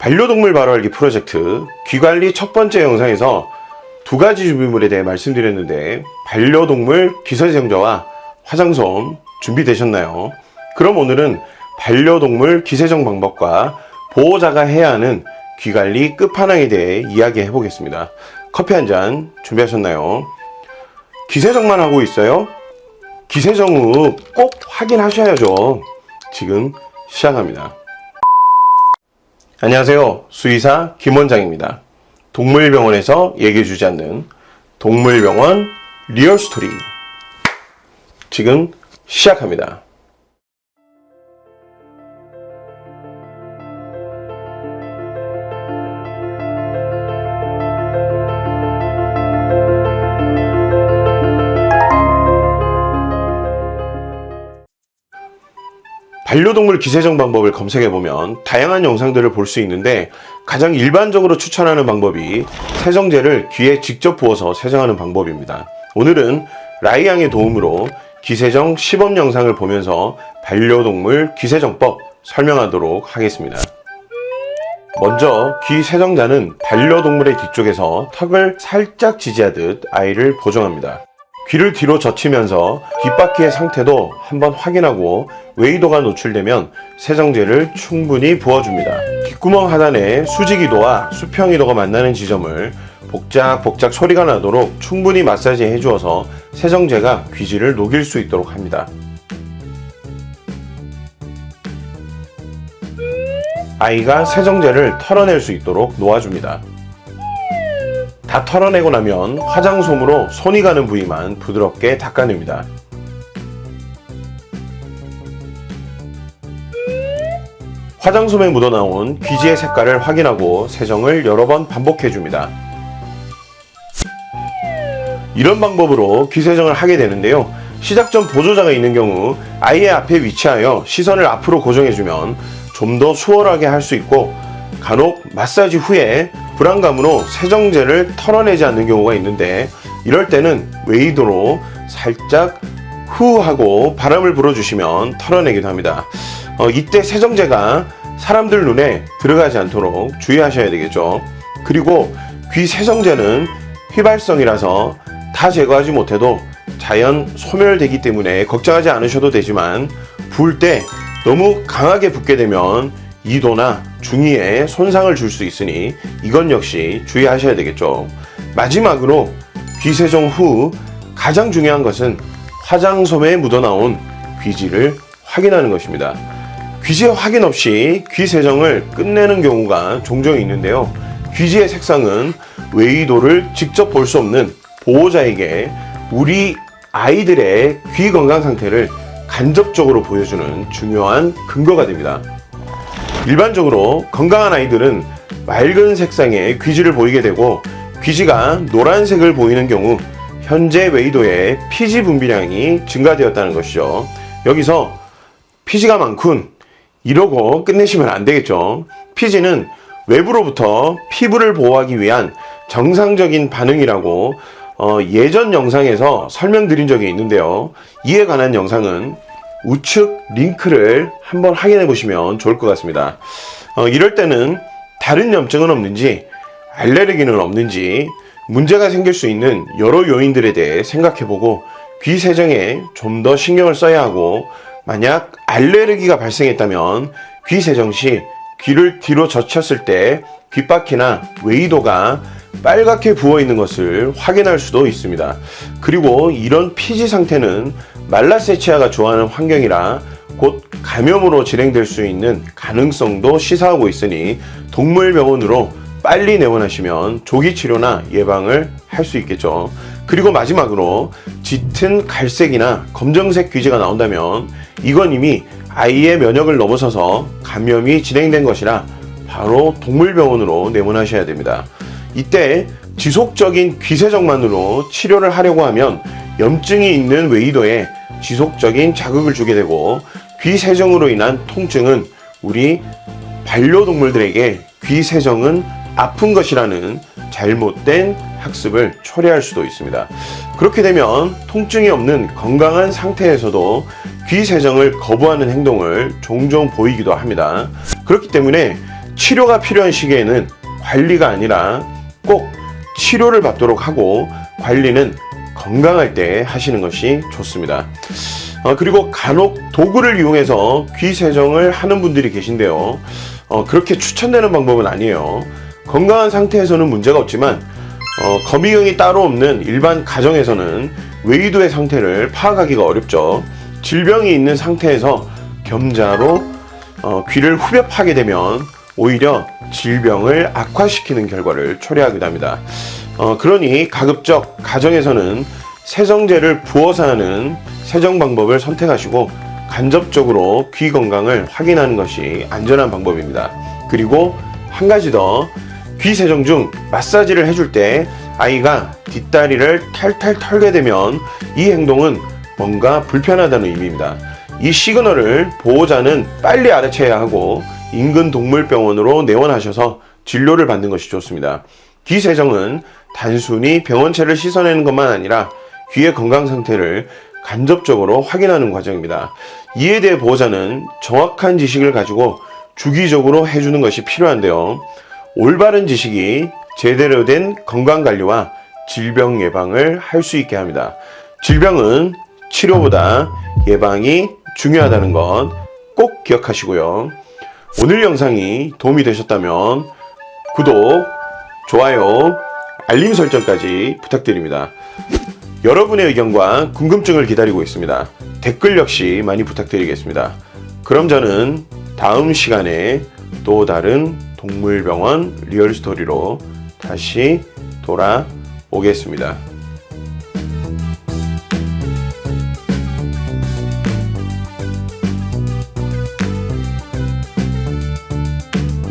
반려동물 바로 알기 프로젝트 귀관리 첫 번째 영상에서 두 가지 준비물에 대해 말씀드렸는데 반려동물 기세정자와 화장솜 준비되셨나요? 그럼 오늘은 반려동물 기세정 방법과 보호자가 해야 하는 귀관리 끝판왕에 대해 이야기해 보겠습니다. 커피 한 잔 준비하셨나요? 기세정만 하고 있어요? 기세정 후 꼭 확인하셔야죠. 지금 시작합니다. 안녕하세요. 수의사 김원장입니다. 동물병원에서 얘기해주지 않는 동물병원 리얼스토리 지금 시작합니다. 반려동물 기세정 방법을 검색해보면 다양한 영상들을 볼 수 있는데 가장 일반적으로 추천하는 방법이 세정제를 귀에 직접 부어서 세정하는 방법입니다. 오늘은 라이양의 도움으로 기세정 시범 영상을 보면서 반려동물 기세정법 설명하도록 하겠습니다. 먼저 귀 세정자는 반려동물의 뒤쪽에서 턱을 살짝 지지하듯 아이를 보정합니다. 귀를 뒤로 젖히면서 귓바퀴의 상태도 한번 확인하고 웨이도가 노출되면 세정제를 충분히 부어줍니다. 귓구멍 하단에 수직이도와 수평이도가 만나는 지점을 복작복작 소리가 나도록 충분히 마사지 해주어서 세정제가 귀지를 녹일 수 있도록 합니다. 아이가 세정제를 털어낼 수 있도록 놓아줍니다. 다 털어내고 나면 화장솜으로 손이 가는 부위만 부드럽게 닦아냅니다. 화장솜에 묻어나온 귀지의 색깔을 확인하고 세정을 여러 번 반복해줍니다. 이런 방법으로 귀세정을 하게 되는데요. 시작 전 보조자가 있는 경우 아이의 앞에 위치하여 시선을 앞으로 고정해주면 좀 더 수월하게 할 수 있고 간혹 마사지 후에 불안감으로 세정제를 털어내지 않는 경우가 있는데 이럴 때는 웨이도로 살짝 후 하고 바람을 불어주시면 털어내기도 합니다. 이때 세정제가 사람들 눈에 들어가지 않도록 주의하셔야 되겠죠. 그리고 귀 세정제는 휘발성이라서 다 제거하지 못해도 자연 소멸되기 때문에 걱정하지 않으셔도 되지만 부을 때 너무 강하게 붓게 되면 2도나 중이에 손상을 줄 수 있으니 이건 역시 주의하셔야 되겠죠. 마지막으로 귀 세정 후 가장 중요한 것은 화장솜에 묻어나온 귀지를 확인하는 것입니다. 귀지 확인 없이 귀 세정을 끝내는 경우가 종종 있는데요. 귀지의 색상은 웨이도를 직접 볼 수 없는 보호자에게 우리 아이들의 귀 건강 상태를 간접적으로 보여주는 중요한 근거가 됩니다. 일반적으로 건강한 아이들은 맑은 색상의 귀지를 보이게 되고 귀지가 노란색을 보이는 경우 현재 웨이도의 피지 분비량이 증가되었다는 것이죠. 여기서 피지가 많군 이러고 끝내시면 안 되겠죠. 피지는 외부로부터 피부를 보호하기 위한 정상적인 반응이라고 예전 영상에서 설명드린 적이 있는데요. 이에 관한 영상은 우측 링크를 한번 확인해 보시면 좋을 것 같습니다. 이럴 때는 다른 염증은 없는지 알레르기는 없는지 문제가 생길 수 있는 여러 요인들에 대해 생각해 보고 귀 세정에 좀 더 신경을 써야 하고 만약 알레르기가 발생했다면 귀 세정 시 귀를 뒤로 젖혔을 때 귓바퀴나 웨이도가 빨갛게 부어 있는 것을 확인할 수도 있습니다. 그리고 이런 피지 상태는 말라세치아가 좋아하는 환경이라 곧 감염으로 진행될 수 있는 가능성도 시사하고 있으니 동물병원으로 빨리 내원하시면 조기 치료나 예방을 할 수 있겠죠. 그리고 마지막으로 짙은 갈색이나 검정색 귀지가 나온다면 이건 이미 아이의 면역을 넘어서서 감염이 진행된 것이라 바로 동물병원으로 내원하셔야 됩니다. 이때 지속적인 귀세정만으로 치료를 하려고 하면 염증이 있는 웨이도에 지속적인 자극을 주게 되고 귀세정으로 인한 통증은 우리 반려동물들에게 귀세정은 아픈 것이라는 잘못된 학습을 초래할 수도 있습니다. 그렇게 되면 통증이 없는 건강한 상태에서도 귀세정을 거부하는 행동을 종종 보이기도 합니다. 그렇기 때문에 치료가 필요한 시기에는 관리가 아니라 꼭 치료를 받도록 하고 관리는 건강할 때 하시는 것이 좋습니다. 그리고 간혹 도구를 이용해서 귀 세정을 하는 분들이 계신데요. 그렇게 추천되는 방법은 아니에요. 건강한 상태에서는 문제가 없지만 거미경이 따로 없는 일반 가정에서는 외이도의 상태를 파악하기가 어렵죠. 질병이 있는 상태에서 겸자로 귀를 후벼파게 되면 오히려 질병을 악화시키는 결과를 초래하기도 합니다. 그러니 가급적 가정에서는 세정제를 부어서 하는 세정 방법을 선택하시고 간접적으로 귀 건강을 확인하는 것이 안전한 방법입니다. 그리고 한 가지 더, 귀 세정 중 마사지를 해줄 때 아이가 뒷다리를 탈탈 털게 되면 이 행동은 뭔가 불편하다는 의미입니다. 이 시그널을 보호자는 빨리 알아채야 하고 인근 동물병원으로 내원하셔서 진료를 받는 것이 좋습니다. 귀 세정은 단순히 병원체를 씻어내는 것만 아니라 귀의 건강 상태를 간접적으로 확인하는 과정입니다. 이에 대해 보호자는 정확한 지식을 가지고 주기적으로 해주는 것이 필요한데요. 올바른 지식이 제대로 된 건강관리와 질병 예방을 할 수 있게 합니다. 질병은 치료보다 예방이 중요하다는 것 꼭 기억하시고요. 오늘 영상이 도움이 되셨다면 구독, 좋아요, 알림 설정까지 부탁드립니다. 여러분의 의견과 궁금증을 기다리고 있습니다. 댓글 역시 많이 부탁드리겠습니다. 그럼 저는 다음 시간에 또 다른 동물병원 리얼스토리로 다시 돌아오겠습니다.